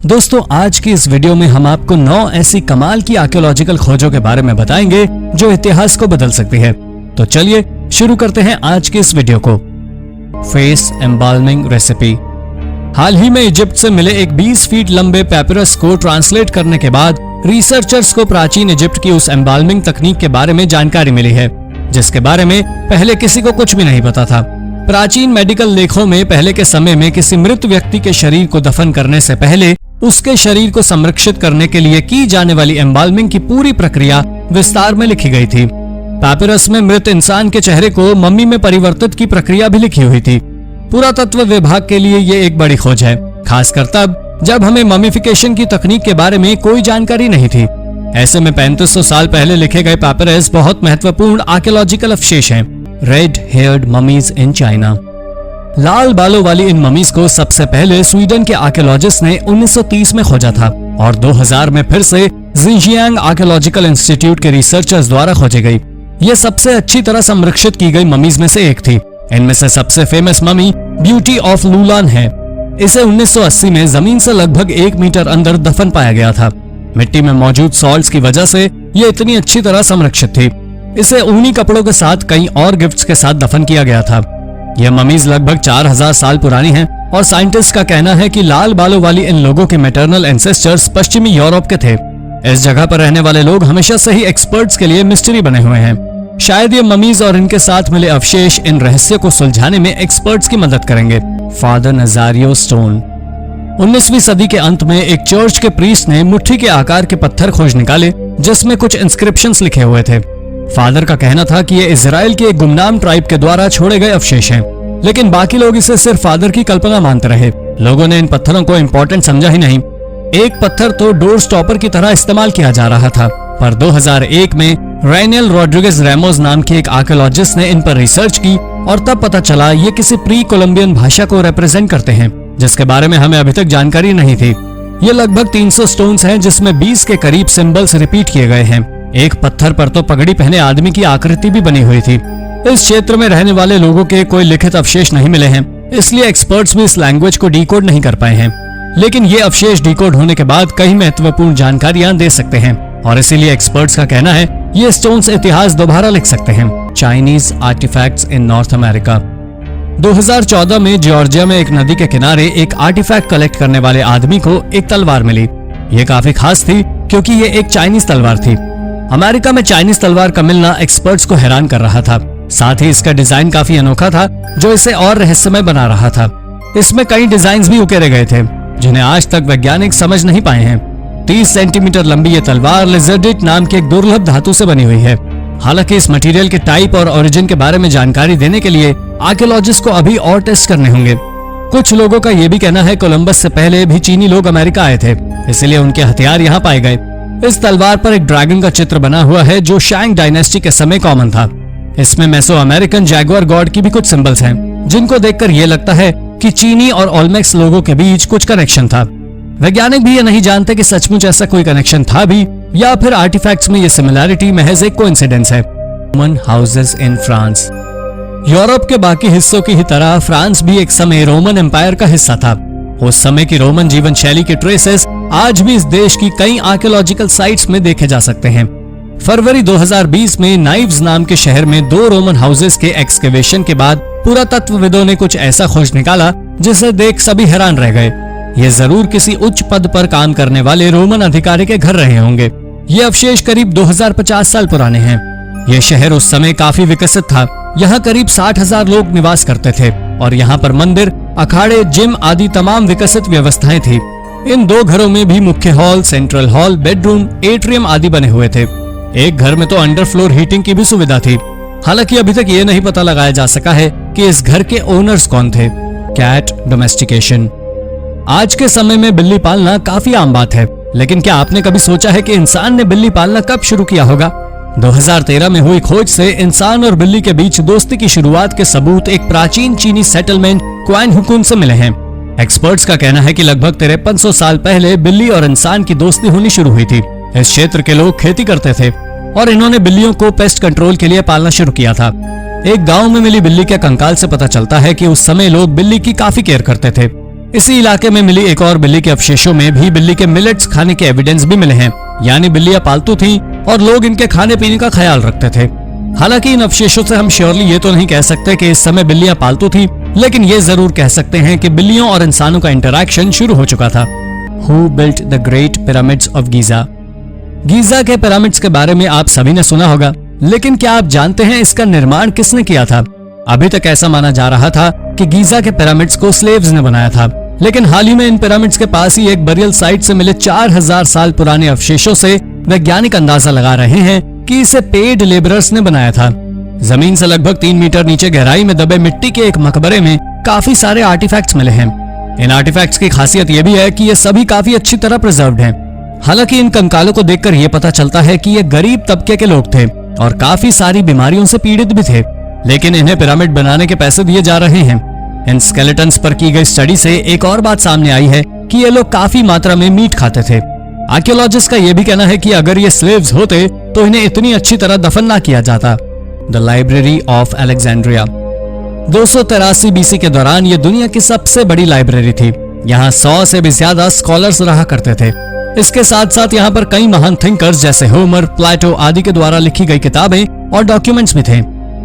दोस्तों, आज की इस वीडियो में हम आपको 9 ऐसी कमाल की आर्कियोलॉजिकल खोजों के बारे में बताएंगे जो इतिहास को बदल सकती है। तो चलिए शुरू करते हैं आज की इस वीडियो को। Face embalming recipe. हाल ही में इजिप्ट से मिले एक 20 फीट लंबे पैपिरस को ट्रांसलेट करने के बाद रिसर्चर्स को प्राचीन इजिप्ट की उस एम्बाल्मिंग तकनीक के बारे में जानकारी मिली है, जिसके बारे में पहले किसी को कुछ भी नहीं पता था। प्राचीन मेडिकल लेखों में पहले के समय में किसी मृत व्यक्ति के शरीर को दफन करने से पहले उसके शरीर को संरक्षित करने के लिए की जाने वाली एम्बाल्मिंग की पूरी प्रक्रिया विस्तार में लिखी गई थी। पैपिरस में मृत इंसान के चेहरे को मम्मी में परिवर्तित की प्रक्रिया भी लिखी हुई थी। पुरातत्व विभाग के लिए ये एक बड़ी खोज है, खासकर तब जब हमें ममीफिकेशन की तकनीक के बारे में कोई जानकारी नहीं थी। ऐसे में 3500 साल पहले लिखे गए पैपिरस बहुत महत्वपूर्ण आर्कियोलॉजिकल अवशेष हैं। Red haired mummies in China. लाल बालों वाली इन ममीज को सबसे पहले स्वीडन के आर्कियोलॉजिस्ट ने 1930 में खोजा था और 2000 में फिर से जिंजियांग आर्कियोलॉजिकल इंस्टीट्यूट के रिसर्चर्स द्वारा खोजी गई। ये सबसे अच्छी तरह संरक्षित की गई ममीज में से एक थी। इनमें से सबसे फेमस ममी ब्यूटी ऑफ लुलान है। इसे 1980 में जमीन से लगभग 1 मीटर अंदर दफन पाया गया था। मिट्टी में मौजूद सॉल्ट्स की वजह से ये इतनी अच्छी तरह संरक्षित थी। इसे ऊनी कपड़ों के साथ कई और गिफ्ट्स के साथ दफन किया गया था। यह ममीज लगभग 4000 साल पुरानी हैं और साइंटिस्ट का कहना है कि लाल बालों वाली इन लोगों के मैटरनल एंसेस्टर्स पश्चिमी यूरोप के थे। इस जगह पर रहने वाले लोग हमेशा से ही एक्सपर्ट्स के लिए मिस्ट्री बने हुए हैं। शायद ये ममीज और इनके साथ मिले अवशेष इन रहस्य को सुलझाने में एक्सपर्ट्स की मदद करेंगे। Father नजारियो stone. 19वीं सदी के अंत में एक चर्च के प्रीस्ट ने मुट्ठी के आकार के पत्थर खोज निकाले जिसमें कुछ इंस्क्रिप्शंस लिखे हुए थे। फादर का कहना था कि ये इजराइल के एक गुमनाम ट्राइब के द्वारा छोड़े गए अवशेष हैं, लेकिन बाकी लोग इसे सिर्फ फादर की कल्पना मानते रहे। लोगों ने इन पत्थरों को इम्पोर्टेंट समझा ही नहीं। एक पत्थर तो डोर स्टॉपर की तरह इस्तेमाल किया जा रहा था, पर 2001 में रेनियल रॉड्रिगेज रेमोस नाम के एक आर्कियोलॉजिस्ट ने इन पर रिसर्च की और तब पता चला ये किसी प्री कोलंबियन भाषा को रिप्रेजेंट करते हैं, जिसके बारे में हमें अभी तक जानकारी नहीं थी। ये लगभग 300 स्टोन्स हैं जिसमें 20 के करीब सिंबल्स रिपीट किए गए हैं। एक पत्थर पर तो पगड़ी पहने आदमी की आकृति भी बनी हुई थी। इस क्षेत्र में रहने वाले लोगों के कोई लिखित अवशेष नहीं मिले हैं, इसलिए एक्सपर्ट्स भी इस लैंग्वेज को डिकोड नहीं कर पाए हैं। लेकिन ये अवशेष डिकोड होने के बाद कई महत्वपूर्ण जानकारियां दे सकते हैं और इसीलिए एक्सपर्ट्स का कहना है ये स्टोन्स इतिहास दोबारा लिख सकते हैं। चाइनीज आर्टिफैक्ट्स इन नॉर्थ अमेरिका। 2014 में जॉर्जिया में एक नदी के किनारे एक आर्टिफैक्ट कलेक्ट करने वाले आदमी को एक तलवार मिली। ये काफी खास थी क्योंकि ये एक चाइनीज तलवार थी। अमेरिका में चाइनीज तलवार का मिलना एक्सपर्ट्स को हैरान कर रहा था। साथ ही इसका डिजाइन काफी अनोखा था जो इसे और रहस्यमय बना रहा था। इसमें कई डिजाइन्स भी उकेरे गए थे जिन्हें आज तक वैज्ञानिक समझ नहीं पाए हैं। 30 सेंटीमीटर लंबी ये तलवार लिजर्डिट नाम के एक दुर्लभ धातु से बनी हुई है। हालांकि इस मटेरियल के टाइप और ओरिजिन के बारे में जानकारी देने के लिए आर्कियोलॉजिस्ट को अभी और टेस्ट करने होंगे। कुछ लोगों का ये भी कहना है कोलंबस से पहले भी चीनी लोग अमेरिका आए थे, इसलिए उनके हथियार यहाँ पाए गए। इस तलवार पर एक ड्रैगन का चित्र बना हुआ है जो शैंग डायनेस्टी के समय कॉमन था। इसमें मेसो अमेरिकन जैगुआर गॉड की भी कुछ सिंबल्स हैं, जिनको देखकर यह लगता है कि चीनी और ओल्मेक्स लोगों के बीच कुछ कनेक्शन था। वैज्ञानिक भी ये नहीं जानते कि सचमुच ऐसा कोई कनेक्शन था भी या फिर आर्टिफैक्ट्स में ये सिमिलैरिटी महज एक कोइंसिडेंस है। Roman houses in France. Europe के बाकी हिस्सों की ही तरह फ्रांस भी एक समय रोमन एम्पायर का हिस्सा था। उस समय की रोमन जीवन शैली के ट्रेसेस आज भी इस देश की कई आर्कियोलॉजिकल साइट्स में देखे जा सकते हैं। फरवरी 2020 में नाइव्स नाम के शहर में 2 रोमन हाउसेस के एक्सकेवेशन के बाद पुरातत्वविदों ने कुछ ऐसा खोज निकाला जिसे देख सभी हैरान रह गए। ये जरूर किसी उच्च पद पर काम करने वाले रोमन अधिकारी के घर रहे होंगे। ये अवशेष करीब 2050 साल पुराने हैं। ये शहर उस समय काफी विकसित था। यहाँ करीब 60,000 लोग निवास करते थे और यहाँ पर मंदिर, अखाड़े, जिम आदि तमाम विकसित व्यवस्थाएं थी। इन 2 घरों में भी मुख्य hall, central hall, bedroom, atrium आदि बने हुए थे। एक घर में तो अंडर फ्लोर हीटिंग की भी सुविधा थी। हालांकि अभी तक ये नहीं पता लगाया जा सका है कि इस घर के ओनर्स कौन थे। Cat domestication. आज के समय में बिल्ली पालना काफी आम बात है, लेकिन क्या आपने कभी सोचा है कि इंसान ने बिल्ली पालना कब शुरू किया होगा? 2013 में हुई खोज से इंसान और बिल्ली के बीच दोस्ती की शुरुआत के सबूत एक प्राचीन चीनी सेटलमेंट क्वान हुकुन से मिले हैं। एक्सपर्ट्स का कहना है कि लगभग 5300 साल पहले बिल्ली और इंसान की दोस्ती होनी शुरू हुई थी। इस क्षेत्र के लोग खेती करते थे और इन्होंने बिल्लियों को पेस्ट कंट्रोल के लिए पालना शुरू किया था। एक गांव में मिली बिल्ली के कंकाल से पता चलता है कि उस समय लोग बिल्ली की काफी केयर करते थे। इसी इलाके में मिली एक और बिल्ली के अवशेषों में भी बिल्ली के मिलेट्स खाने के एविडेंस भी मिले हैं, यानी बिल्लियां पालतू थी और लोग इनके खाने पीने का ख्याल रखते थे। हालांकि इन अवशेषों से हम श्योरली ये तो नहीं कह सकते कि इस समय बिल्लियां पालतू थी, लेकिन ये जरूर कह सकते हैं कि बिल्लियों और इंसानों का इंटरैक्शन शुरू हो चुका था। Who built the Great Pyramids of Giza? Giza के पिरामिड्स के बारे में आप सभी ने सुना होगा, लेकिन क्या आप जानते हैं इसका निर्माण किसने किया था? अभी तक ऐसा माना जा रहा था कि गीजा के पिरामिड्स को स्लेव्स ने बनाया था, लेकिन हाल ही में इन पिरामिड्स के पास ही एक बरियल साइट से मिले 4000 साल पुराने अवशेषों से वैज्ञानिक अंदाजा लगा रहे हैं कि इसे पेड लेबरर्स ने बनाया था। जमीन से लगभग 3 मीटर नीचे गहराई में दबे मिट्टी के एक मकबरे में काफी सारे आर्टिफैक्ट्स मिले हैं। इन आर्टिफैक्ट्स की खासियत यह भी है कि ये सभी काफी अच्छी तरह प्रिजर्व्ड हैं। हालांकि इन कंकालों को देखकर यह पता चलता है कि ये गरीब तबके के लोग थे और काफी सारी बीमारियों से पीड़ित भी थे, लेकिन इन्हें पिरामिड बनाने के पैसे दिए जा रहे हैं। इन स्केलेटन्स पर की गई स्टडी से एक और बात सामने आई है कि ये लोग काफी मात्रा में मीट खाते थे। आर्कियोलॉजिस्ट का यह भी कहना है कि अगर ये स्लेव्स होते तो इन्हें इतनी अच्छी तरह दफन ना किया जाता। The library of Alexandria 283 BC के दौरान ये दुनिया की सबसे बड़ी लाइब्रेरी थी। यहाँ 100 से भी ज्यादा स्कॉलर्स रहा करते थे। इसके साथ साथ यहाँ पर कई महान थिंकर्स जैसे होमर, प्लेटो आदि के द्वारा लिखी गई किताबें और डॉक्यूमेंट्स भी थे।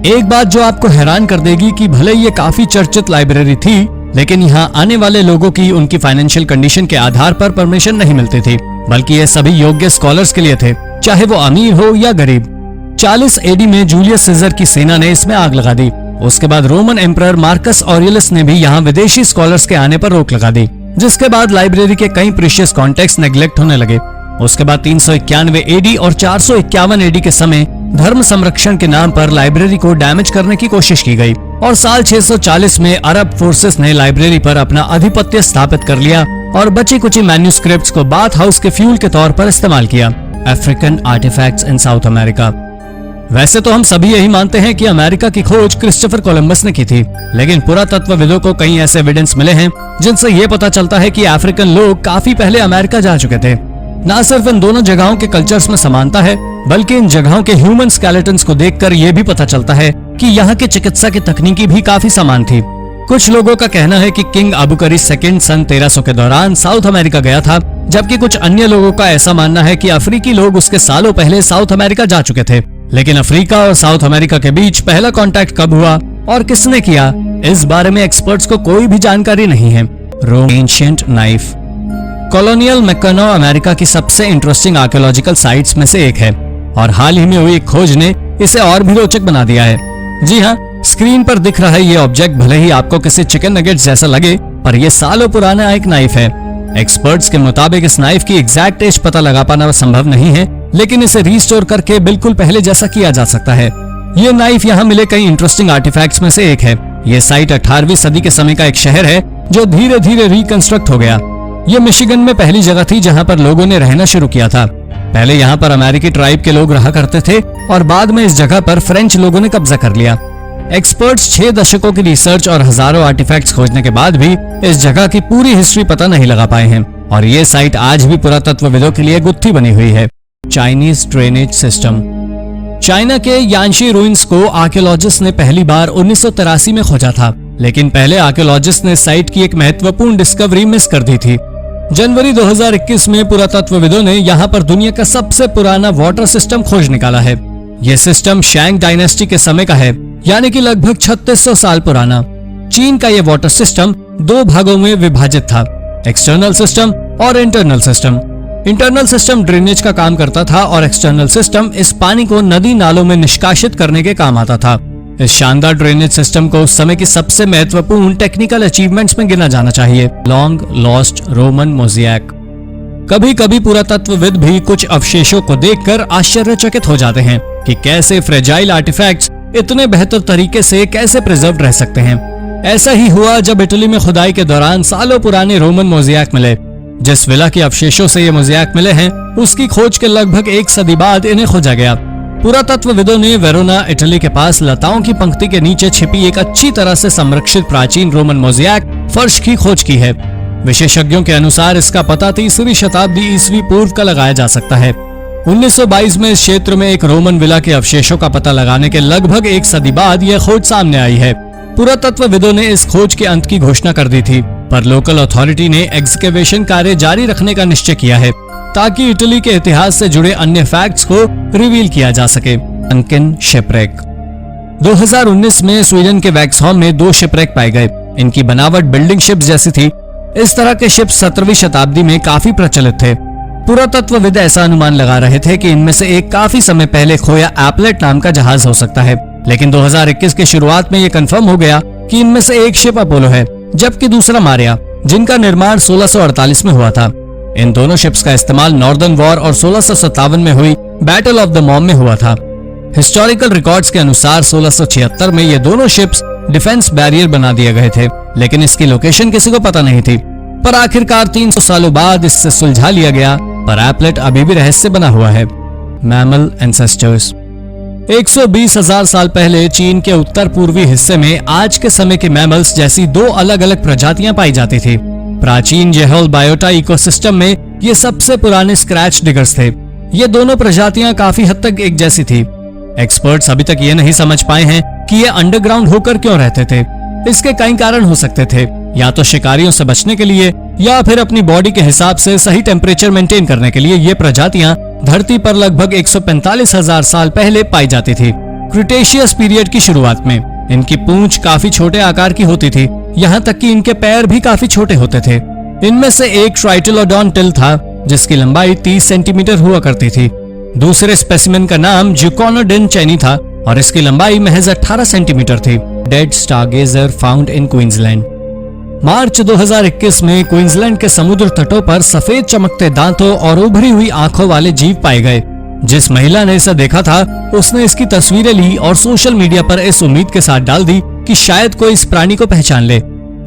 एक बात जो आपको हैरान कर देगी कि भले ये काफी चर्चित लाइब्रेरी थी, लेकिन यहाँ आने वाले लोगों की उनकी फाइनेंशियल कंडीशन के आधार पर परमिशन नहीं मिलती थी, बल्कि ये सभी योग्य स्कॉलर्स के लिए थे, चाहे वो अमीर हो या गरीब। 40 एडी में जूलियस सीजर की सेना ने इसमें आग लगा दी। उसके बाद रोमन एम्परर मार्कस ऑरियलिस ने भी यहाँ विदेशी स्कॉलर्स के आने पर रोक लगा दी, जिसके बाद लाइब्रेरी के कई प्रीशियस कॉन्टेक्स्ट नेग्लेक्ट होने लगे। उसके बाद 391 एडी और 451 एडी के समय धर्म संरक्षण के नाम पर लाइब्रेरी को डैमेज करने की कोशिश की गई और साल 640 में अरब फोर्सेस ने लाइब्रेरी पर अपना आधिपत्य स्थापित कर लिया और बची कुची मैन्यूस्क्रिप्ट्स को बाथ हाउस के फ्यूल के तौर पर इस्तेमाल किया। अफ्रीकन आर्टिफैक्ट्स इन साउथ अमेरिका। वैसे तो हम सभी यही मानते हैं कि अमेरिका की खोज क्रिस्टोफर कोलंबस ने की थी, लेकिन पुरातत्वविदों को कई ऐसे एविडेंस मिले हैं जिनसे ये पता चलता है कि अफ्रीकन लोग काफी पहले अमेरिका जा चुके थे। न सिर्फ इन दोनों जगहों के कल्चर्स में समानता है, बल्कि इन जगहों के ह्यूमन स्केलेटन्स को देखकर यह भी पता चलता है कि यहाँ की चिकित्सा की तकनीकी भी काफी समान थी। कुछ लोगों का कहना है कि किंग अबुकरी II सन 1300 के दौरान साउथ अमेरिका गया था, जबकि कुछ अन्य लोगों का ऐसा मानना है कि अफ्रीकी लोग उसके सालों पहले साउथ अमेरिका जा चुके थे। लेकिन अफ्रीका और साउथ अमेरिका के बीच पहला कांटेक्ट कब हुआ और किसने किया, इस बारे में एक्सपर्ट्स को कोई भी जानकारी नहीं है। रोम एंशिएंट नाइफ। कॉलोनियल मैकनो अमेरिका की सबसे इंटरेस्टिंग आर्कियोलॉजिकल साइट्स में से एक है और हाल ही में हुई एक खोज ने इसे और भी रोचक बना दिया है। जी हाँ, स्क्रीन पर दिख रहा है ये ऑब्जेक्ट भले ही आपको किसी चिकन नगेट्स जैसा लगे, पर यह सालों पुराना एक नाइफ है। एक्सपर्ट्स के मुताबिक इस नाइफ की एग्जैक्ट एज पता लगा पाना संभव नहीं है, लेकिन इसे रिस्टोर करके बिल्कुल पहले जैसा किया जा सकता है। ये नाइफ यहाँ मिले कई इंटरेस्टिंग आर्टिफैक्ट्स में से एक है। ये साइट 18वीं सदी के समय का एक शहर है जो धीरे धीरे रिकंस्ट्रक्ट हो गया। ये मिशिगन में पहली जगह थी जहाँ पर लोगों ने रहना शुरू किया था। पहले यहाँ पर अमेरिकी ट्राइब के लोग रहा करते थे और बाद में इस जगह पर फ्रेंच लोगों ने कब्जा कर लिया। एक्सपर्ट्स 6 दशकों की रिसर्च और हजारों आर्टिफैक्ट्स खोजने के बाद भी इस जगह की पूरी हिस्ट्री पता नहीं लगा पाए हैं और ये साइट आज भी पुरातत्वविदों के लिए गुत्थी बनी हुई है। Chinese drainage system. चाइना के यांशी रूइंस को आर्कियोलॉजिस्ट ने पहली बार 1983 में खोजा था, लेकिन पहले आर्कियोलॉजिस्ट ने साइट की एक महत्वपूर्ण डिस्कवरी मिस कर दी थी। जनवरी 2021 में पुरातत्वविदों ने यहाँ पर दुनिया का सबसे पुराना वाटर सिस्टम खोज निकाला है। यह सिस्टम शैंग डायनेस्टी के समय का है, यानी कि लगभग 3600 साल पुराना। चीन का यह वाटर सिस्टम 2 भागों में विभाजित था, एक्सटर्नल सिस्टम और internal system. Internal system drainage का काम करता था और एक्सटर्नल सिस्टम इस पानी को नदी नालों में निष्कासित करने के काम आता था। इस शानदार ड्रेनेज सिस्टम को उस समय की सबसे महत्वपूर्ण टेक्निकल अचीवमेंट्स में गिना जाना चाहिए। Long lost Roman mosaic. कभी कभी पुरातत्वविद भी कुछ अवशेषों को देखकर आश्चर्यचकित हो जाते हैं कि कैसे फ्रेजाइल आर्टिफैक्ट्स इतने बेहतर तरीके से कैसे प्रिजर्व रह सकते हैं। ऐसा ही हुआ जब इटली में खुदाई के दौरान सालों पुराने रोमन मोज़ेक मिले। जिस विला के अवशेषों से ये मोज़ेक मिले हैं, उसकी खोज के लगभग 1 सदी बाद इन्हें खोजा गया। पुरातत्वविदों ने वेरोना इटली के पास लताओं की पंक्ति के नीचे छिपी एक अच्छी तरह से संरक्षित प्राचीन रोमन मोज़ेक फर्श की खोज की है। विशेषज्ञों के अनुसार इसका पता 3वीं शताब्दी ईस्वी पूर्व का लगाया जा सकता है। 1922 में इस क्षेत्र में एक रोमन विला के अवशेषों का पता लगाने के लगभग 1 सदी बाद यह खोज सामने आई है। पुरातत्वविदों ने इस खोज के अंत की घोषणा कर दी थी पर लोकल अथॉरिटी ने एक्सकेवेशन कार्य जारी रखने का निश्चय किया है ताकि इटली के इतिहास से जुड़े अन्य फैक्ट्स को रिवील किया जा सके। Duncan shipwreck. 2019 में स्वीडन के वैक्सहॉम में 2 शिपरेक पाए गए। इनकी बनावट बिल्डिंग शिप्स जैसी थी। इस तरह के शिप्स 17वीं शताब्दी में काफी प्रचलित थे। पुरातत्वविद ऐसा अनुमान लगा रहे थे कि इनमें से एक काफी समय पहले खोया एपलेट नाम का जहाज हो सकता है, लेकिन 2021 के शुरुआत में यह कंफर्म हो गया कि इनमें से एक शिप अपोलो है, जबकि दूसरा मारिया, जिनका निर्माण 1648 में हुआ था। इन दोनों शिप्स का इस्तेमाल नॉर्दर्न वॉर और 1657 में हुई बैटल ऑफ द मॉम में हुआ था। हिस्टोरिकल रिकॉर्ड्स के अनुसार 1676 में ये दोनों शिप्स डिफेंस बैरियर बना दिए गए थे, लेकिन इसकी लोकेशन किसी को पता नहीं थी। पर आखिरकार 300 सालों बाद इससे सुलझा लिया गया, पर एपलेट अभी भी रहस्य बना हुआ है। Mammal ancestors. 120,000 साल पहले चीन के उत्तर पूर्वी हिस्से में आज के समय के मैमल्स जैसी 2 अलग अलग प्रजातियां पाई जाती थी। प्राचीन जेहोल बायोटा इकोसिस्टम में ये सबसे पुराने स्क्रैच डिगर्स थे। ये दोनों प्रजातियां काफी हद तक एक जैसी थी। एक्सपर्ट्स अभी तक ये नहीं समझ पाए हैं कि ये अंडरग्राउंड होकर क्यों रहते थे। इसके कई कारण हो सकते थे, या तो शिकारियों से बचने के लिए या फिर अपनी बॉडी के हिसाब से सही टेम्परेचर मेंटेन करने के लिए। ये प्रजातियां धरती पर लगभग 145,000 साल पहले पाई जाती थी। क्रिटेशियस पीरियड की शुरुआत में इनकी पूंछ काफी छोटे आकार की होती थी, यहाँ तक कि इनके पैर भी काफी छोटे होते थे। इनमें से एक ट्राइटिलोडॉन टिल था जिसकी लंबाई 30 सेंटीमीटर हुआ करती थी। दूसरे स्पेसिमेन का नाम जुकोनोडिन चैनी था और इसकी लंबाई महज 18 सेंटीमीटर थी। Dead stargazer found in Queensland. March 2021 में क्वींसलैंड के समुद्र तटों पर सफेद चमकते दांतों और उभरी हुई आंखों वाले जीव पाए गए। जिस महिला ने इसे देखा था उसने इसकी तस्वीरें ली और सोशल मीडिया पर इस उम्मीद के साथ डाल दी कि शायद कोई इस प्राणी को पहचान ले।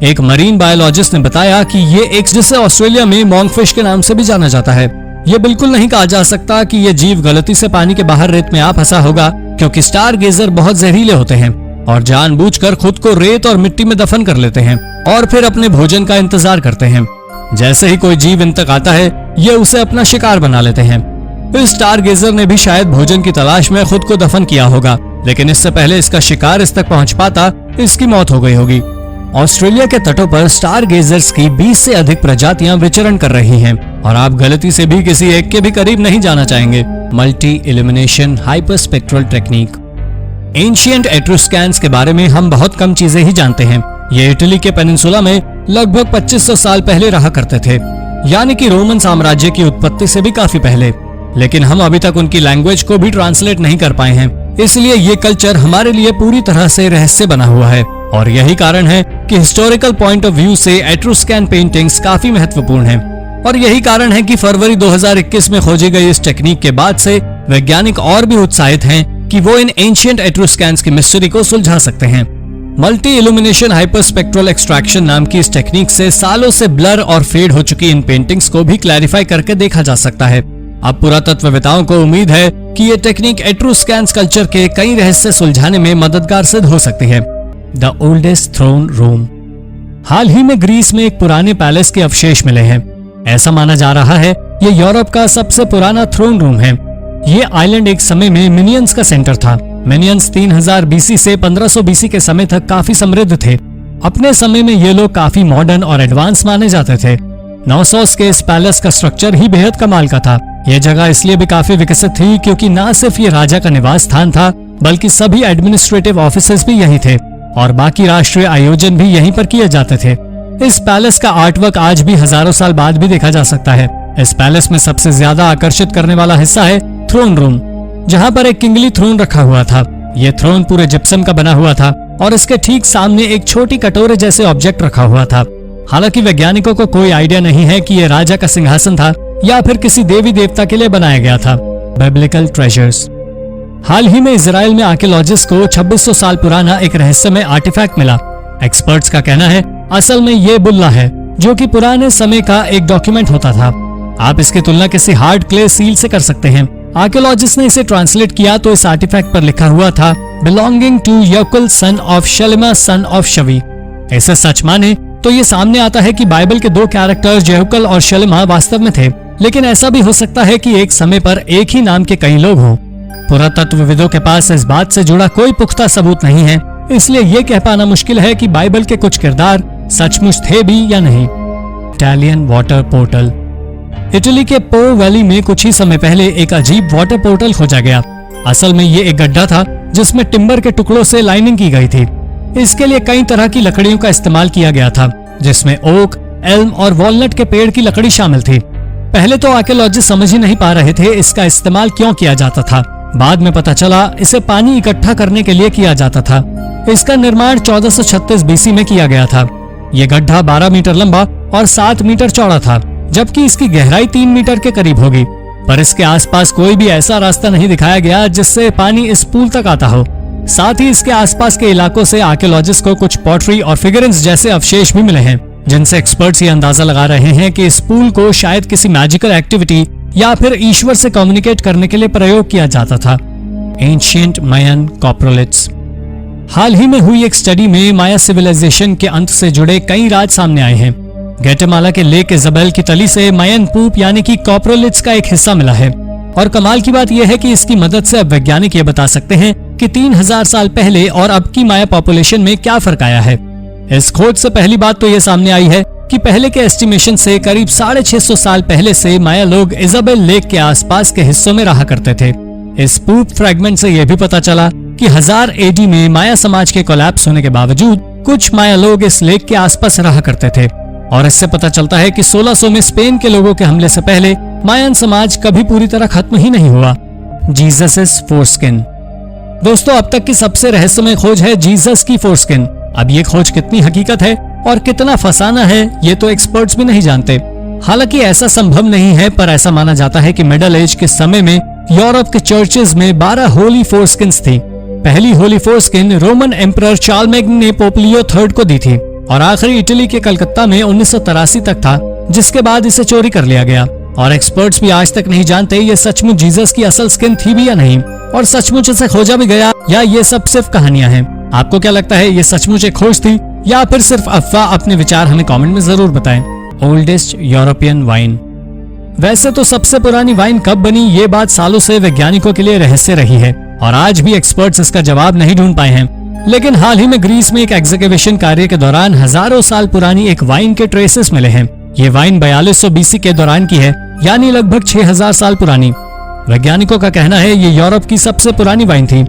एक मरीन बायोलॉजिस्ट ने बताया कि ये एक, जिसे ऑस्ट्रेलिया में मॉन्कफिश के नाम से भी जाना जाता है। ये बिल्कुल नहीं कहा जा सकता कि ये जीव गलती से पानी के बाहर रेत में आ फंसा होगा, क्योंकि स्टारगेजर बहुत जहरीले होते हैं और जानबूझकर खुद को रेत और मिट्टी में दफन कर लेते हैं और फिर अपने भोजन का इंतजार करते हैं। जैसे ही कोई जीव इन तक आता है ये उसे अपना शिकार बना लेते हैं। इस स्टारगेजर ने भी शायद भोजन की तलाश में खुद को दफन किया होगा, लेकिन इससे पहले इसका शिकार इस तक पहुंच पाता इसकी मौत हो गई होगी। ऑस्ट्रेलिया के तटों पर स्टारगेजर्स की 20 से अधिक प्रजातियां विचरण कर रही हैं और आप गलती से भी किसी एक के भी करीब नहीं जाना चाहेंगे। Multi illumination hyperspectral technique. Ancient Etruscans के बारे में हम बहुत कम चीजें ही जानते हैं। ये इटली के पेनिनसुला में लगभग 2500 साल पहले रहा करते थे, यानी कि रोमन साम्राज्य की उत्पत्ति से भी काफी पहले। लेकिन हम अभी तक उनकी लैंग्वेज को भी ट्रांसलेट नहीं कर पाए हैं, इसलिए ये कल्चर हमारे लिए पूरी तरह से रहस्य बना हुआ है। और यही कारण है कि हिस्टोरिकल पॉइंट ऑफ व्यू से एट्रुस्कैन पेंटिंग्स काफी महत्वपूर्ण हैं। और यही कारण है कि फरवरी 2021 में खोजी गई इस टेक्निक के बाद से वैज्ञानिक और भी उत्साहित हैं कि वो इन एंशिएंट एट्रुस्कैंस की मिस्ट्री को सुलझा सकते हैं। मल्टी इल्यूमिनेशन हाइपरस्पेक्ट्रल एक्सट्रैक्शन नाम की इस टेक्निक से सालों से ब्लर और फेड हो चुकी इन पेंटिंग्स को भी क्लैरिफाई करके देखा जा सकता है। अब पुरातत्ववेताओं को उम्मीद है कि ये टेक्निक एट्रुस्कैंस कल्चर के कई रहस्य सुलझाने में मददगार सिद्ध हो सकती है। The oldest throne room. हाल ही में ग्रीस में एक पुराने पैलेस के अवशेष मिले हैं। ऐसा माना जा रहा है ये यूरोप का सबसे पुराना थ्रोन रूम है। ये आइलैंड एक समय में मिनियंस का सेंटर था। मिनियंस 3000 बीसी से 1500 बीसी के समय तक काफी समृद्ध थे। अपने समय में ये लोग काफी मॉडर्न और एडवांस माने जाते थे। नॉसोस के इस पैलेस का स्ट्रक्चर ही बेहद कमाल का था। यह जगह इसलिए भी काफी विकसित थी क्योंकि न सिर्फ ये राजा का निवास स्थान था, बल्कि सभी एडमिनिस्ट्रेटिव ऑफिसेस भी यहीं थे और बाकी राष्ट्रीय आयोजन भी यहीं पर किए जाते थे। इस पैलेस का आर्टवर्क आज भी हजारों साल बाद भी देखा जा सकता है। इस पैलेस में सबसे ज्यादा आकर्षित करने वाला हिस्सा है थ्रोन रूम, जहाँ पर एक किंगली थ्रोन रखा हुआ था। यह थ्रोन पूरे जिप्सम का बना हुआ था और इसके ठीक सामने एक छोटी कटोरे जैसे ऑब्जेक्ट रखा हुआ था। हालांकि वैज्ञानिकों को कोई आइडिया नहीं है कि यह राजा का सिंहासन था या फिर किसी देवी देवता के लिए बनाया गया था। Biblical treasures. हाल ही में इजराइल में आर्कियोलॉजिस्ट को 2600 साल पुराना एक रहस्यमय आर्टिफैक्ट मिला। एक्सपर्ट्स का कहना है असल में ये बुल्ला है, जो कि पुराने समय का एक डॉक्यूमेंट होता था। आप इसकी तुलना किसी हार्ड क्ले सील से कर सकते हैं। आर्कियोलॉजिस्ट ने इसे ट्रांसलेट किया तो इस आर्टिफैक्ट पर लिखा हुआ था belonging to Yehucal son of Shelemiah son of Shevi. ऐसे सच माने तो ये सामने आता है कि बाइबल के 2 कैरेक्टर्स जेहुकल और शलेमा वास्तव में थे, लेकिन ऐसा भी हो सकता है कि एक समय पर एक ही नाम के कई लोग हों। पुरातत्वविदों के पास इस बात से जुड़ा कोई पुख्ता सबूत नहीं है, इसलिए ये कह पाना मुश्किल है कि बाइबल के कुछ किरदार सचमुच थे भी या नहीं। Italian water portal. इटली के पो वैली में कुछ ही समय पहले एक अजीब वाटर पोर्टल खोजा गया। असल में ये एक गड्ढा था जिसमें टिम्बर के टुकड़ों से लाइनिंग की गई थी। इसके लिए कई तरह की लकड़ियों का इस्तेमाल किया गया था, जिसमें ओक, एल्म और वॉलनट के पेड़ की लकड़ी शामिल थी। पहले तो आर्कियोलॉजिस्ट समझ ही नहीं पा रहे थे इसका इस्तेमाल क्यों किया जाता था। बाद में पता चला इसे पानी इकट्ठा करने के लिए किया जाता था। इसका निर्माण 1436 बीसी में किया गया था। ये गड्ढा 12 मीटर लंबा और 7 मीटर चौड़ा था, जबकि इसकी गहराई 3 मीटर के करीब होगी। पर इसके आसपास कोई भी ऐसा रास्ता नहीं दिखाया गया जिससे पानी इस पूल तक आता हो। साथ ही इसके आसपास के इलाकों से आर्कियोलॉजिस्ट को कुछ पॉटरी और फिगरिंग्स जैसे अवशेष भी मिले हैं, जिनसे एक्सपर्ट्स ये अंदाजा लगा रहे हैं कि इस पूल को शायद किसी मैजिकल एक्टिविटी या फिर ईश्वर से कम्युनिकेट करने के लिए प्रयोग किया जाता था। एंशिएंट मायन कॉप्रोलिथ्स। हाल ही में हुई एक स्टडी में माया सिविलाइजेशन के अंत से जुड़े कई राज सामने आए हैं। ग्वाटेमाला के लेक इजाबेल की तली से मायन पूप यानी कि कॉप्रोलिथ्स का एक हिस्सा मिला है। और कमाल की बात यह है कि इसकी मदद से अब वैज्ञानिक ये बता सकते हैं कि 3000 साल पहले और अब की माया पॉपुलेशन में क्या फर्क आया है। इस खोज से पहली बात तो ये सामने आई है कि पहले के एस्टिमेशन से करीब 650 साल पहले से माया लोग इजाबेल लेक के आसपास के हिस्सों में रहा करते थे। इस पूप फ्रैगमेंट से यह भी पता चला कि 1000 एडी में माया समाज के कोलैप्स होने के बावजूद कुछ माया लोग इस लेक के आसपास रहा करते थे। और इससे पता चलता है कि 1600 में स्पेन के लोगों के हमले से पहले मायन समाज कभी पूरी तरह खत्म ही नहीं हुआ। Jesus foreskin. दोस्तों, अब तक की सबसे रहस्यमय खोज है जीसस की फोरस्किन। अब ये खोज कितनी हकीकत है और कितना फसाना है, ये तो एक्सपर्ट्स भी नहीं जानते। हालांकि ऐसा संभव नहीं है, पर ऐसा माना जाता है कि मिडल एज के समय में यूरोप के चर्चेज में 12 होली फोरस्किन्स थी। पहली होली फोरस्किन रोमन एम्परर चार्लमेग्न ने पोप लियो III को दी थी और आखिरी इटली के कलकत्ता में 1983 तक था, जिसके बाद इसे चोरी कर लिया गया। और एक्सपर्ट्स भी आज तक नहीं जानते ये सचमुच जीसस की असल स्किन थी भी या नहीं, और सचमुच इसे खोजा भी गया या ये सब सिर्फ कहानियां हैं। आपको क्या लगता है, ये सचमुच एक खोज थी या फिर सिर्फ अफवाह? अपने विचार हमें कमेंट में जरूर बताएं। Oldest European wine. वैसे तो सबसे पुरानी वाइन कब बनी, ये बात सालों से वैज्ञानिकों के लिए रहस्य रही है और आज भी एक्सपर्ट्स इसका जवाब नहीं ढूंढ पाए हैं। लेकिन हाल ही में ग्रीस में एक एग्जीक्यूशन कार्य के दौरान हजारों साल पुरानी एक वाइन के ट्रेसेस मिले हैं। ये वाइन 4200 बीसी के दौरान की है, यानी लगभग 6000 साल पुरानी। वैज्ञानिकों का कहना है ये यूरोप की सबसे पुरानी वाइन थी।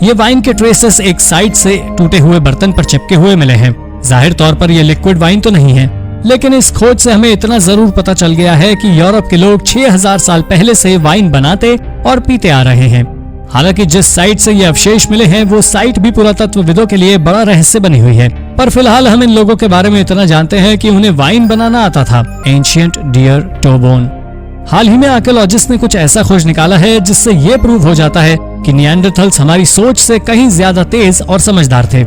ये वाइन के ट्रेसेस एक साइड से टूटे हुए बर्तन पर चिपके हुए मिले हैं। जाहिर तौर पर ये लिक्विड वाइन तो नहीं है, लेकिन इस खोज से हमें इतना जरूर पता चल गया है कि यूरोप के लोग 6000 साल पहले से वाइन बनाते और पीते आ रहे हैं। हालांकि जिस साइट से ये अवशेष मिले हैं वो साइट भी पुरातत्वविदों के लिए बड़ा रहस्य बनी हुई है, पर फिलहाल हम इन लोगों के बारे में इतना जानते हैं कि उन्हें वाइन बनाना आता था। Ancient deer toe bone. हाल ही में आर्कियोलॉजिस्ट ने कुछ ऐसा खोज निकाला है जिससे ये प्रूव हो जाता है कि निएंडरथल्स हमारी सोच से कहीं ज्यादा तेज और समझदार थे।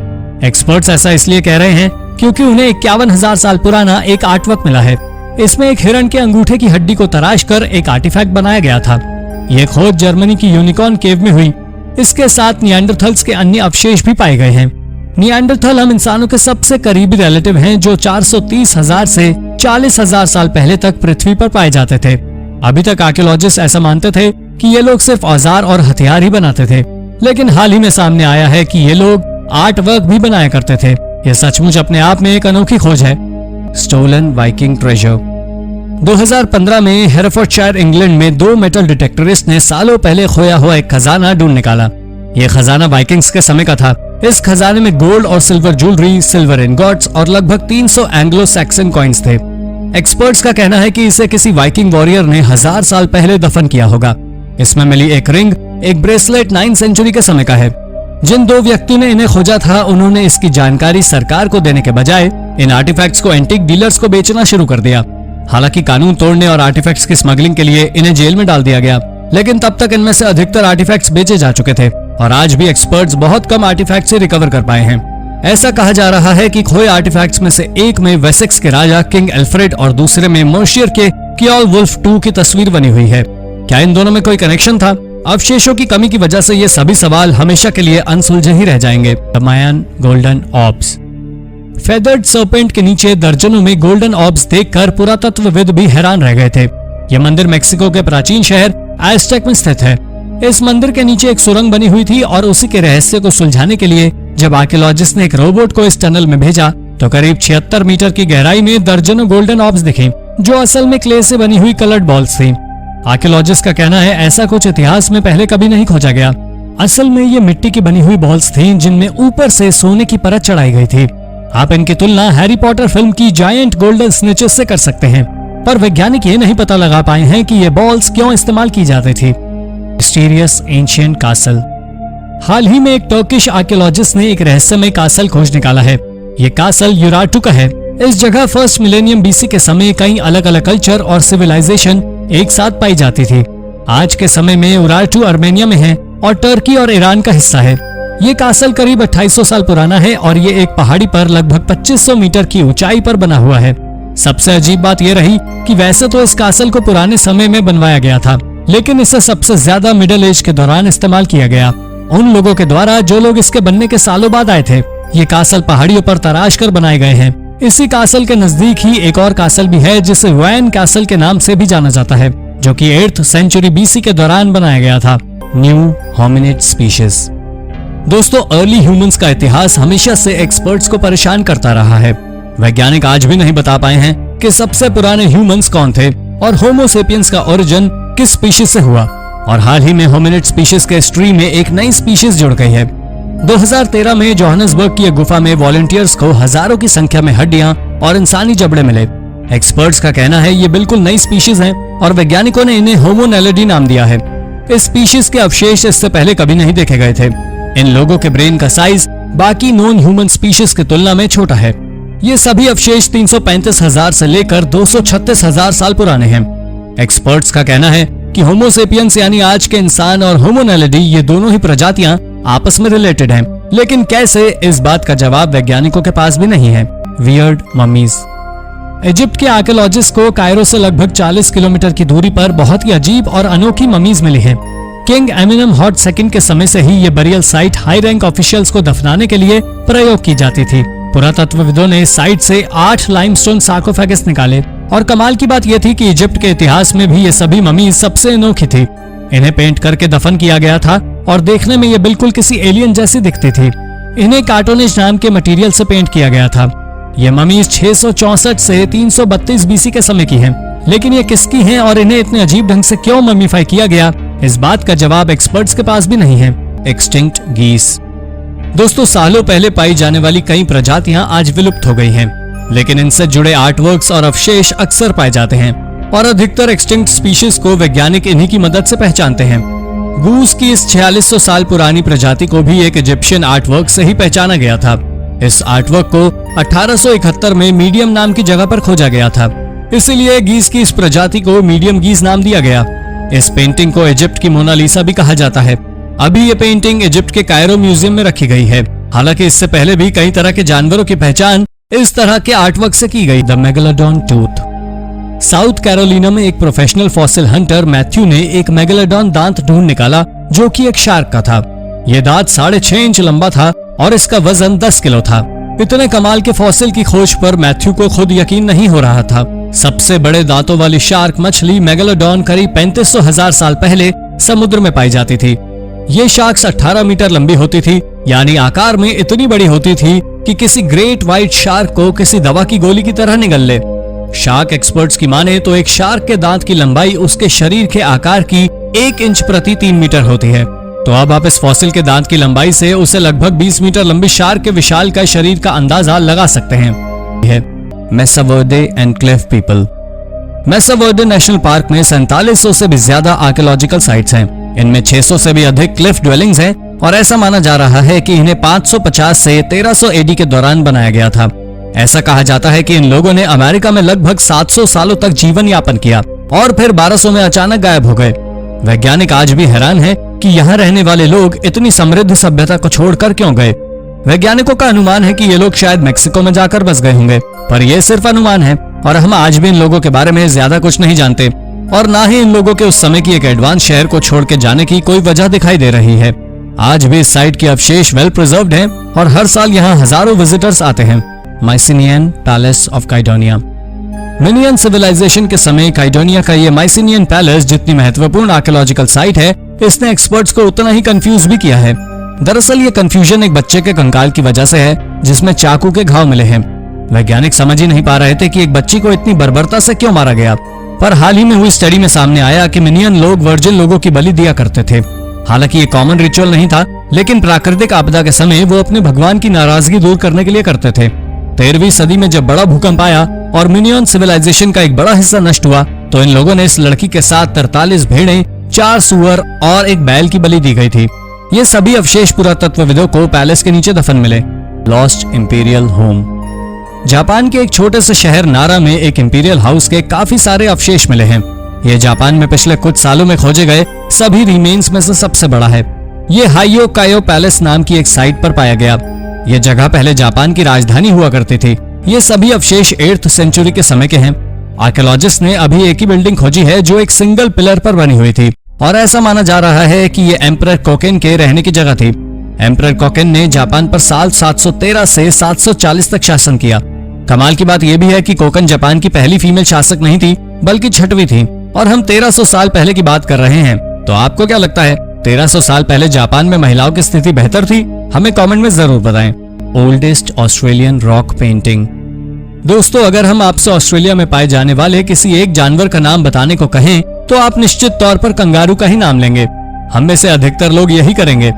एक्सपर्ट्स ऐसा इसलिए कह रहे हैं क्योंकि उन्हें 51,000 साल पुराना एक आर्टवर्क मिला है। इसमें एक हिरण के अंगूठे की हड्डी को तराश कर एक आर्टिफैक्ट बनाया गया था। यह खोज जर्मनी की यूनिकॉर्न केव में हुई। इसके साथ निएंडरथल्स के अन्य अवशेष भी पाए गए हैं। निएंडरथल हम इंसानों के सबसे करीबी रिलेटिव हैं जो 430,000 से 40,000 साल पहले तक पृथ्वी पर पाए जाते थे। अभी तक आर्कियोलॉजिस्ट ऐसा मानते थे कि ये लोग सिर्फ औजार और हथियार ही बनाते थे, लेकिन हाल ही में सामने आया है कि ये लोग आर्ट वर्क भी बनाया करते थे। यह सचमुच अपने आप में एक अनोखी खोज है। Stolen Viking treasure. 2015 में हेरेफोर्डशायर इंग्लैंड में 2 मेटल डिटेक्टरिस्ट ने सालों पहले खोया हुआ एक खजाना ढूंढ निकाला। यह खजाना वाइकिंग्स के समय का था। इस खजाने में गोल्ड और सिल्वर ज्वेलरी, सिल्वर इनगॉट्स और लगभग 300 एंग्लो सैक्सन कॉइन्स थे। एक्सपर्ट्स का कहना है कि इसे किसी वाइकिंग वॉरियर ने 1000 साल पहले दफन किया होगा। इसमें मिली एक रिंग, एक ब्रेसलेट 9th सेंचुरी के समय का है। जिन 2 व्यक्तियों ने इन्हें खोजा था उन्होंने इसकी जानकारी सरकार को देने के बजाय इन आर्टिफैक्ट्स को एंटीक डीलर्स को बेचना शुरू कर दिया। हालांकि कानून तोड़ने और आर्टिफैक्ट्स की स्मगलिंग के लिए इन्हें जेल में डाल दिया गया, लेकिन तब तक इनमें से अधिकतर आर्टिफैक्ट्स बेचे जा चुके थे और आज भी एक्सपर्ट्स बहुत कम आर्टिफैक्ट्स से रिकवर कर पाए हैं। ऐसा कहा जा रहा है कि खोए आर्टिफैक्ट्स में से एक में वेसेक्स के राजा किंग एल्फ्रेड और दूसरे में मोर्शियर के कियोल वुल्फ II की तस्वीर बनी हुई है। क्या इन दोनों में कोई कनेक्शन था? अवशेषों की कमी की वजह से ये सभी सवाल हमेशा के लिए अनसुलझे ही रह जाएंगे। मायन गोल्डन ऑर्ब्स। फेदर्ड सर्पेंट के नीचे दर्जनों में गोल्डन ऑर्ब्स देखकर पुरातत्वविद भी हैरान रह गए थे। यह मंदिर मेक्सिको के प्राचीन शहर एज़टेक में स्थित है। इस मंदिर के नीचे एक सुरंग बनी हुई थी और उसी के रहस्य को सुलझाने के लिए जब आर्कियोलॉजिस्ट ने एक रोबोट को इस टनल में भेजा तो करीब 76 मीटर की गहराई में दर्जनों गोल्डन ऑर्ब्स दिखे, जो असल में क्ले से बनी हुई कलर्ड बॉल्स थी। आर्कियोलॉजिस्ट का कहना है ऐसा कुछ इतिहास में पहले कभी नहीं खोजा गया। असल में ये मिट्टी की बनी हुई बॉल्स थी जिनमें ऊपर से सोने की परत चढ़ाई गई थी। आप इनकी तुलना हैरी पॉटर फिल्म की जायंट गोल्डन स्नेचेस से कर सकते हैं, पर वैज्ञानिक ये नहीं पता लगा पाए हैं कि ये बॉल्स क्यों इस्तेमाल की जाती थी। Mysterious ancient castle. हाल ही में एक टर्किश आर्कियोलॉजिस्ट ने एक रहस्यमय कासल खोज निकाला है। ये कासल यूराटू का है। इस जगह फर्स्ट मिलेनियम बीसी के समय कई अलग अलग कल्चर और सिविलाइजेशन एक साथ पाई जाती थी। आज के समय में यूराटू आर्मेनिया में है और टर्की और ईरान का हिस्सा है। ये कासल करीब 2800 साल पुराना है और ये एक पहाड़ी पर लगभग 2500 मीटर की ऊंचाई पर बना हुआ है। सबसे अजीब बात यह रही कि वैसे तो इस कासल को पुराने समय में बनवाया गया था, लेकिन इसे सबसे ज्यादा मिडिल एज के दौरान इस्तेमाल किया गया, उन लोगों के द्वारा जो लोग इसके बनने के सालों बाद आए थे। ये कासल पहाड़ियों पर तराश कर बनाए गए हैं। इसी कासल के नजदीक ही एक और कासल भी है जिसे वैन कासल के नाम से भी जाना जाता है, जो कि 8th सेंचुरी बीसी के दौरान बनाया गया था। New hominid species. दोस्तों, अर्ली ह्यूमंस का इतिहास हमेशा से एक्सपर्ट्स को परेशान करता रहा है। वैज्ञानिक आज भी नहीं बता पाए हैं कि सबसे पुराने ह्यूमंस कौन थे और होमो सेपियंस का ओरिजिन किस स्पीशीज से हुआ। और हाल ही में होमिनिड स्पीशीज के हिस्ट्री में एक नई स्पीशीज जुड़ गई है। 2013 में जोहान्सबर्ग की एक गुफा में वॉलंटियर्स को हजारों की संख्या में हड्डियां और इंसानी जबड़े मिले। एक्सपर्ट्स का कहना है ये बिल्कुल नई स्पीशीज हैं और वैज्ञानिकों ने इन्हें होमो नेलिडी नाम दिया है। इस स्पीशीज के अवशेष इससे पहले कभी नहीं देखे गए थे। इन लोगों के ब्रेन का साइज बाकी नॉन ह्यूमन स्पीशीज की तुलना में छोटा है। ये सभी अवशेष 335,000 से लेकर 236,000 साल पुराने हैं। एक्सपर्ट्स का कहना है कि होमो सेपियंस यानी आज के इंसान और होमो नेलिडी ये दोनों ही प्रजातियां आपस में रिलेटेड हैं, लेकिन कैसे, इस बात का जवाब वैज्ञानिकों के पास भी नहीं है। Weird mummies. इजिप्ट के आर्कियोलॉजिस्ट को कायरो से लगभग 40 किलोमीटर की दूरी पर बहुत ही अजीब और अनोखी ममीज मिली हैं। किंग एमिनम हॉट सेकंड के समय से ही ये burial site high rank officials को दफनाने के लिए प्रयोग की जाती थी। पुरातत्वविदों ने साइट से 8 लाइमस्टोन सार्कोफेगस निकाले और कमाल की बात यह थी कि इजिप्ट के इतिहास में भी ये सभी ममीज सबसे अनोखी थी। इन्हें पेंट करके दफन किया गया था और देखने में ये बिल्कुल किसी एलियन जैसी दिखती थी। इन्हें कार्टोनेज नाम के मटेरियल से पेंट किया गया था। ये ममीज 664 से 332 बीसी के समय की हैं, लेकिन ये किसकी हैं और इन्हें इतने अजीब ढंग से क्यों ममीफाई किया गया, इस बात का जवाब एक्सपर्ट्स के पास भी नहीं है। एक्सटिंक्ट गीस। दोस्तों, सालों पहले पाई जाने वाली कई प्रजातियां आज विलुप्त हो गई हैं, लेकिन इनसे जुड़े आर्टवर्क्स और अवशेष अक्सर पाए जाते हैं और अधिकतर एक्सटिंक्ट स्पीशीज को वैज्ञानिक इन्हीं की मदद से पहचानते हैं। गूस की इस 4600 साल पुरानी प्रजाति को भी एक इजिप्शियन आर्टवर्क से ही पहचाना गया था। इस आर्टवर्क को 1871 में मीडियम नाम की जगह पर खोजा गया था, इसीलिए गीस की इस प्रजाति को मीडियम गीस नाम दिया गया। इस पेंटिंग को इजिप्ट की मोनालिसा भी कहा जाता है। अभी ये पेंटिंग इजिप्ट के कायरो म्यूजियम में रखी गई है। हालांकि इससे पहले भी कई तरह के जानवरों की पहचान इस तरह के आर्टवर्क से की गई। The megalodon tooth. South Carolina में एक प्रोफेशनल फॉसिल हंटर मैथ्यू ने एक मेगालोडॉन दांत ढूंढ निकाला जो कि एक शार्क का था। यह दांत 6.5 इंच लंबा था और इसका वजन 10 किलो था। इतने कमाल के फॉसिल की खोज पर मैथ्यू को खुद यकीन नहीं हो रहा था। सबसे बड़े दांतों वाली शार्क मछली मेगालोडॉन करीब 3500,000 साल पहले समुद्र में पाई जाती थी। ये शार्क्स 18 मीटर लंबी होती थी, यानी आकार में इतनी बड़ी होती थी कि किसी ग्रेट व्हाइट शार्क को किसी दवा की गोली की तरह निगल ले। शार्क एक्सपर्ट्स की माने तो एक शार्क के दांत की लंबाई उसके शरीर के आकार की 1 इंच प्रति 3 मीटर होती है। तो अब आप इस फॉसिल के दांत की लंबाई से उसे लगभग 20 मीटर लंबी शार्क के विशालकाय शरीर का अंदाजा लगा सकते हैं। Mesa Verde and cliff people. Mesa Verde National Park में 4700 से भी ज्यादा आर्कियोलॉजिकल साइट्स हैं। इनमें 600 से भी अधिक क्लिफ ड्वेलिंग्स हैं और ऐसा माना जा रहा है कि इन्हें 550 से 1300 एडी के दौरान बनाया गया था। ऐसा कहा जाता है कि इन लोगों ने अमेरिका में लगभग 700 सालों तक जीवन यापन किया और फिर 1200 में अचानक गायब हो गए। वैज्ञानिक आज भी हैरान हैं कि यहाँ रहने वाले लोग इतनी समृद्ध सभ्यता को छोड़कर क्यों गए। वैज्ञानिकों का अनुमान है कि ये लोग शायद मेक्सिको में जाकर बस गए होंगे, पर यह सिर्फ अनुमान है और हम आज भी इन लोगों के बारे में ज्यादा कुछ नहीं जानते और ना ही इन लोगों के उस समय की एक एडवांस शहर को छोड़ के जाने की कोई वजह दिखाई दे रही है। आज भी इस साइट के अवशेष वेल प्रिजर्व्ड हैं और हर साल यहाँ हजारों विजिटर्स आते हैं। Mycenaean palace of Kydonia. Minoan civilisation के समय काइडोनिया का ये माइसिनियन पैलेस जितनी महत्वपूर्ण आर्कियोलॉजिकल साइट है, इसने एक्सपर्ट्स को उतना ही कंफ्यूज भी किया है। दरअसल ये कंफ्यूजन एक बच्चे के कंकाल की वजह से है जिसमें चाकू के घाव मिले हैं। वैज्ञानिक समझ ही नहीं पा रहे थे कि एक बच्ची को इतनी बर्बरता से क्यों मारा गया। पर हाल ही में हुई स्टडी में सामने आया कि मिनियन लोग वर्जिन लोगों की बलि दिया करते थे। हालांकि ये कॉमन रिचुअल नहीं था, लेकिन प्राकृतिक आपदा के समय वो अपने भगवान की नाराजगी दूर करने के लिए करते थे। 13वीं सदी में जब बड़ा भूकंप आया और मिनियन सिविलाइजेशन का एक बड़ा हिस्सा नष्ट हुआ, तो इन लोगों ने इस लड़की के साथ 43 भेड़ें, 4 सुअर और एक बैल की बलि दी गई थी। ये सभी अवशेष पुरातत्वविदों को पैलेस के नीचे दफन मिले। Lost imperial home. जापान के एक छोटे से शहर नारा में एक इंपीरियल हाउस के काफी सारे अवशेष मिले हैं। ये जापान में पिछले कुछ सालों में खोजे गए सभी रिमेन्स में से सबसे बड़ा है। ये हाइयो कायो पैलेस नाम की एक साइट पर पाया गया। ये जगह पहले जापान की राजधानी हुआ करती थी। ये सभी अवशेष 8th सेंचुरी के समय के हैं। आर्कियोलॉजिस्ट ने अभी एक ही बिल्डिंग खोजी है जो एक सिंगल पिलर पर बनी हुई थी और ऐसा माना जा रहा है कि ये एम्परर कोकेन के रहने की जगह थी। एम्परर कोकेन ने जापान पर साल 713 से 740 तक शासन किया। कमाल की बात यह भी है कि कोकेन जापान की पहली फीमेल शासक नहीं थी, बल्कि 6वीं थी और हम 1300 साल पहले की बात कर रहे हैं। तो आपको क्या लगता है, 1300 साल पहले जापान में महिलाओं की स्थिति बेहतर थी? हमें कमेंट में जरूर बताएं। Oldest Australian rock painting. दोस्तों, अगर हम आपसे ऑस्ट्रेलिया में पाए जाने वाले किसी एक जानवर का नाम बताने को कहें तो आप निश्चित तौर पर कंगारू का ही नाम लेंगे। हम में से अधिकतर लोग यही करेंगे।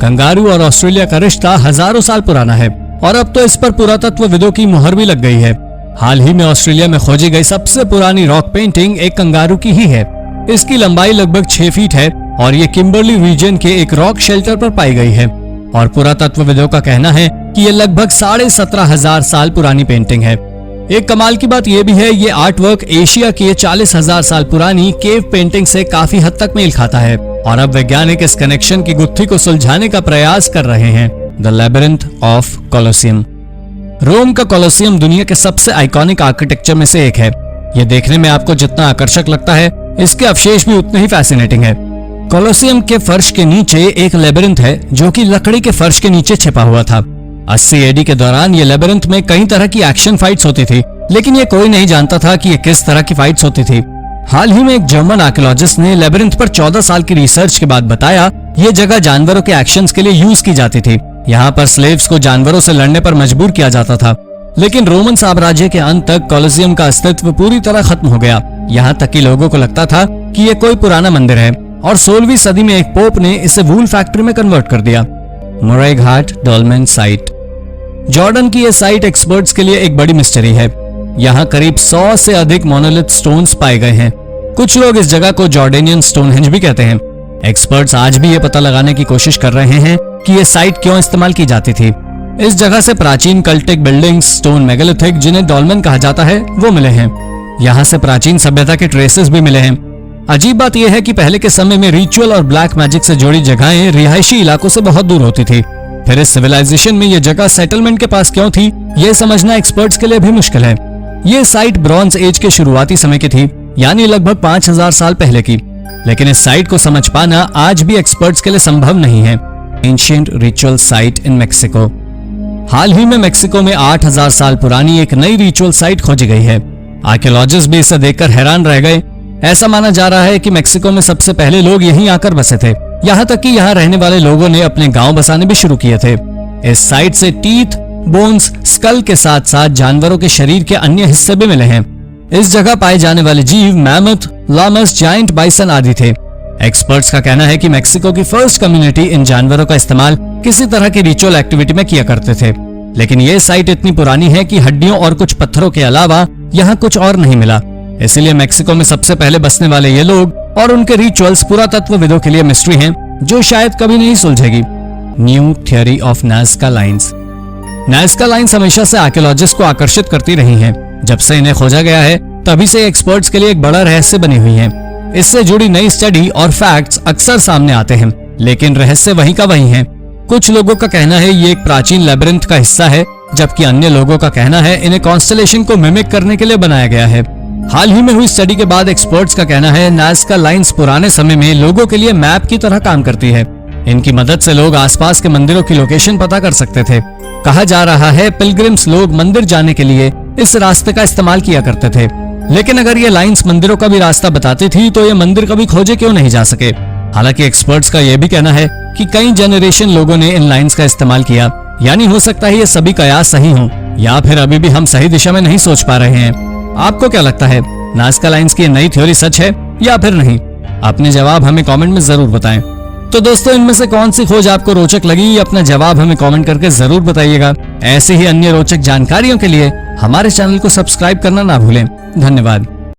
कंगारू और ऑस्ट्रेलिया का रिश्ता हजारों साल पुराना है और अब तो इस पर पुरातत्वविदों की मुहर भी लग गई है। हाल ही में ऑस्ट्रेलिया में खोजी गई सबसे पुरानी रॉक पेंटिंग एक कंगारू की ही है। इसकी लंबाई लगभग 6 फीट है और ये किम्बर्ली रीजन के एक रॉक शेल्टर पर पाई गई है और पुरातत्वविदों का कहना है कि ये लगभग 17,500 साल पुरानी पेंटिंग है। एक कमाल की बात यह भी है, ये आर्ट वर्क एशिया की 40,000 साल पुरानी केव पेंटिंग से काफी हद तक मेल खाता है और अब वैज्ञानिक इस कनेक्शन की गुत्थी को सुलझाने का प्रयास कर रहे हैं। The labyrinth of Colosseum. Rome का कोलोसियम दुनिया के सबसे आइकॉनिक आर्किटेक्चर में से एक है। ये देखने में आपको जितना आकर्षक लगता है, इसके अवशेष भी उतने ही फैसिनेटिंग है। कोलोसियम के फर्श के नीचे एक लेबिरिंथ है जो कि लकड़ी के फर्श के नीचे छिपा हुआ था। 80 एडी के दौरान ये लेबिरिंथ में कई तरह की एक्शन फाइट्स होती थी, लेकिन ये कोई नहीं जानता था कि ये किस तरह की फाइट्स होती थी। हाल ही में एक जर्मन आर्कियोलॉजिस्ट ने लेबिरिंथ पर 14 साल की रिसर्च के बाद बताया ये जगह जानवरों के एक्शंस के लिए यूज की जाती थी। यहाँ पर स्लेव्स को जानवरों से लड़ने पर मजबूर किया जाता था। लेकिन रोमन साम्राज्य के अंत तक कोलोसियम का अस्तित्व पूरी तरह खत्म हो गया। यहाँ तक कि लोगों को लगता था कि ये कोई पुराना मंदिर है और 16वीं सदी में एक पोप ने इसे वूल फैक्ट्री में कन्वर्ट कर दिया। मोरे घाट डॉल्मेन साइट। जॉर्डन की यह साइट एक्सपर्ट्स के लिए एक बड़ी मिस्ट्री है। यहाँ करीब 100 से अधिक मोनोलिथ स्टोन्स पाए गए हैं। कुछ लोग इस जगह को जॉर्डेनियन स्टोनहेंज भी कहते हैं। एक्सपर्ट्स आज भी ये पता लगाने की कोशिश कर रहे हैं कि ये साइट क्यों इस्तेमाल की जाती थी। इस जगह से प्राचीन कल्टिक बिल्डिंग्स, स्टोन मेगालिथिक जिन्हें डॉल्मेन कहा जाता है, वो मिले हैं। यहाँ से प्राचीन सभ्यता के ट्रेसेस भी मिले हैं। अजीब बात यह है कि पहले के समय में रिचुअल और ब्लैक मैजिक से जुड़ी जगहें रिहायशी इलाकों से बहुत दूर होती थी। फिर इस सिविलाइजेशन में ये जगह सेटलमेंट के पास क्यों थी, ये समझना एक्सपर्ट्स के लिए भी मुश्किल है। ये साइट ब्रॉन्ज एज के शुरुआती समय की थी, यानी लगभग 5000 साल पहले की। लेकिन इस साइट को समझ पाना आज भी एक्सपर्ट्स के लिए संभव नहीं है। Ancient ritual site in Mexico. हाल ही में मेक्सिको में 8000 साल पुरानी एक नई रिचुअल साइट खोजी गई है। आर्कियोलॉजिस्ट भी इसे देखकर हैरान रह गए। ऐसा माना जा रहा है कि मेक्सिको में सबसे पहले लोग यहीं आकर बसे थे। यहाँ तक कि यहाँ रहने वाले लोगों ने अपने गांव बसाने भी शुरू किए थे। इस साइट से टीथ, बोन्स, स्कल के साथ साथ जानवरों के शरीर के अन्य हिस्से भी मिले हैं। इस जगह पाए जाने वाले जीव मैमथ, लामस, जायंट बाइसन आदि थे। एक्सपर्ट्स का कहना है कि मेक्सिको की फर्स्ट कम्युनिटी इन जानवरों का इस्तेमाल किसी तरह की रिचुअल एक्टिविटी में किया करते थे। लेकिन ये साइट इतनी पुरानी है कि हड्डियों और कुछ पत्थरों के अलावा यहाँ कुछ और नहीं मिला। इसलिए मेक्सिको में सबसे पहले बसने वाले ये लोग और उनके रिचुअल्स पुरातत्वविदों के लिए मिस्ट्री हैं, जो शायद कभी नहीं सुलझेगी। New theory of Nazca lines. Nazca lines हमेशा से आर्कियोलॉजिस्ट को आकर्षित करती रही हैं। जब से इन्हें खोजा गया है तभी से एक्सपर्ट्स के लिए एक बड़ा रहस्य बनी हुई है। इससे जुड़ी नई स्टडी और फैक्ट्स अक्सर सामने आते हैं, लेकिन रहस्य वही का वही है। कुछ लोगों का कहना है ये एक प्राचीन लेबिरिंथ का हिस्सा है, जबकि अन्य लोगों का कहना है इन्हें कॉन्स्टेलेशन को मिमिक करने के लिए बनाया गया है। हाल ही में हुई स्टडी के बाद एक्सपर्ट्स का कहना है नाज़का लाइंस पुराने समय में लोगों के लिए मैप की तरह काम करती है। इनकी मदद से लोग आसपास के मंदिरों की लोकेशन पता कर सकते थे। कहा जा रहा है पिलग्रिम्स लोग मंदिर जाने के लिए इस रास्ते का इस्तेमाल किया करते थे। लेकिन अगर ये लाइंस मंदिरों का भी रास्ता बताती थी तो ये मंदिर कभी खोजे क्यों नहीं जा सके। हालांकि एक्सपर्ट्स का यह भी कहना है कि कई जनरेशन लोगों ने इन लाइंस का इस्तेमाल किया, यानी हो सकता है ये सभी कयास सही हों, या फिर अभी भी हम सही दिशा में नहीं सोच पा रहे हैं। आपको क्या लगता है, नाज़का लाइंस की नई थ्योरी सच है या फिर नहीं? अपने जवाब हमें कमेंट में जरूर बताएं। तो दोस्तों, इनमें से कौन सी खोज आपको रोचक लगी, अपना जवाब हमें कमेंट करके जरूर बताइएगा। ऐसी ही अन्य रोचक जानकारियों के लिए हमारे चैनल को सब्सक्राइब करना ना भूलें। धन्यवाद।